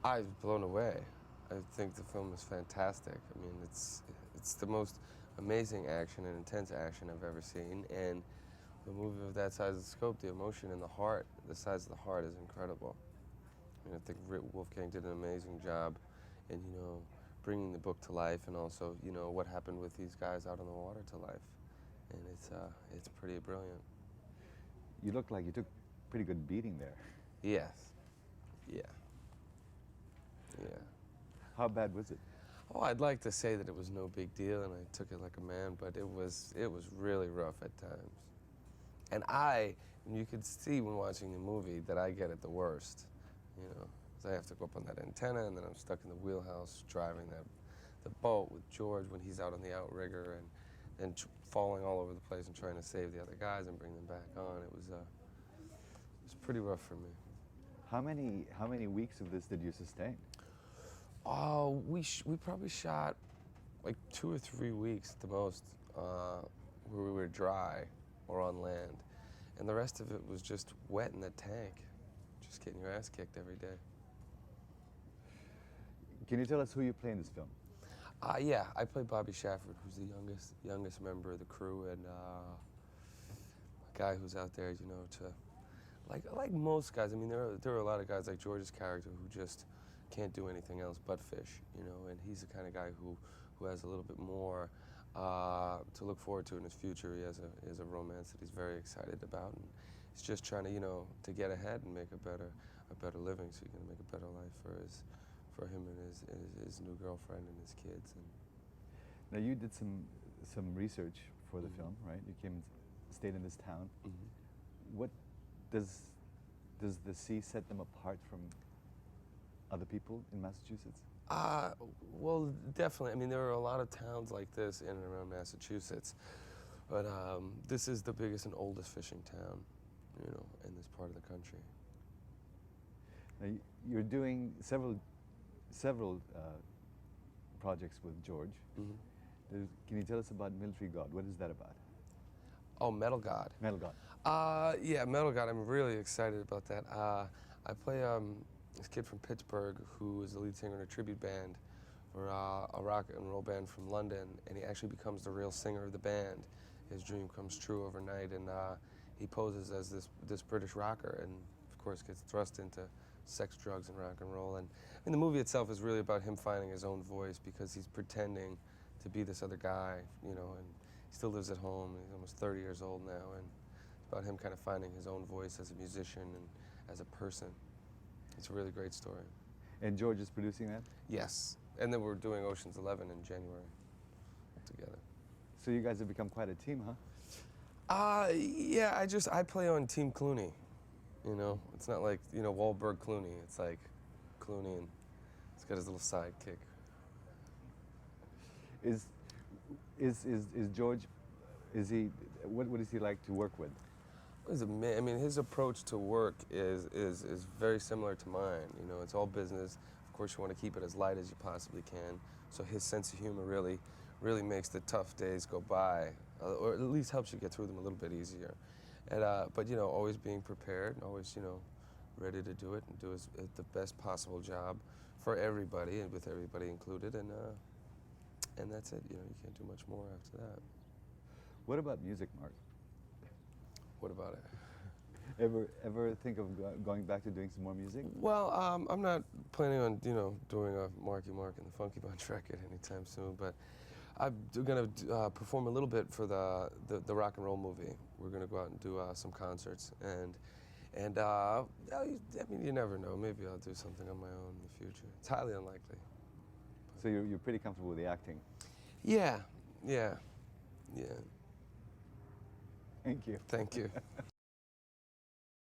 I was blown away. I think the film is fantastic. I mean, it's the most amazing action and intense action I've ever seen, and the movie of that size of scope, the emotion in the heart, the size of the heart is incredible. I mean, I think Wolfgang did an amazing job in, bringing the book to life, and also, what happened with these guys out on the water to life, and it's pretty brilliant. You look like you took a pretty good beating there. Yes. Yeah. Yeah. How bad was it? Oh, I'd like to say that it was no big deal and I took it like a man, but it was really rough at times. And you could see when watching the movie that I get it the worst, 'cause I have to go up on that antenna and then I'm stuck in the wheelhouse driving the boat with George when he's out on the outrigger and falling all over the place and trying to save the other guys and bring them back on. It was pretty rough for me. How many weeks of this did you sustain? Oh, we probably shot like 2 or 3 weeks at the most, where we were dry or on land, and the rest of it was just wet in the tank, just getting your ass kicked every day. Can you tell us who you play in this film? Yeah, I play Bobby Shafford, who's the youngest member of the crew, and a guy who's out there, to like most guys. I mean, there are a lot of guys like George's character who just can't do anything else but fish, and he's the kind of guy who has a little bit more to look forward to in his future. He has a romance that he's very excited about, and he's just trying to to get ahead and make a better living, so he can make a better life for him and his new girlfriend and his kids. And now you did some research for the film, right? You came and stayed in this town. What does the sea set them apart from other people in Massachusetts? Well, definitely. I mean, there are a lot of towns like this in and around Massachusetts, but this is the biggest and oldest fishing town, in this part of the country. Now, you're doing several projects with George. Can you tell us about Military God? What is that about? Oh, Metal God. Metal God. Yeah, Metal God. I'm really excited about that. I play this kid from Pittsburgh who is the lead singer in a tribute band for a rock and roll band from London, and he actually becomes the real singer of the band. His dream comes true overnight, and he poses as this British rocker, and of course gets thrust into sex, drugs, and rock and roll. And the movie itself is really about him finding his own voice because he's pretending to be this other guy, and he still lives at home. He's almost 30 years old now, and it's about him kind of finding his own voice as a musician and as a person. It's a really great story. And George is producing that? Yes. And then we're doing Ocean's 11 in January together. So you guys have become quite a team, huh? Yeah, I play on Team Clooney. It's not like, Wahlberg Clooney. It's like Clooney, and he's got his little sidekick. Is George, what is he like to work with? I mean, his approach to work is very similar to mine. It's all business. Of course, you want to keep it as light as you possibly can. So his sense of humor really makes the tough days go by, or at least helps you get through them a little bit easier. And but always being prepared, and always ready to do it and do the best possible job for everybody and with everybody included. And that's it. You can't do much more after that. What about music, Mark? What about it? Ever think of going back to doing some more music? Well, I'm not planning on doing a Marky Mark and the Funky Bunch record anytime soon, but I'm going to perform a little bit for the rock and roll movie. We're going to go out and do some concerts, and I mean, you never know. Maybe I'll do something on my own in the future. It's highly unlikely. So you're pretty comfortable with the acting? Yeah. Thank you. Thank you.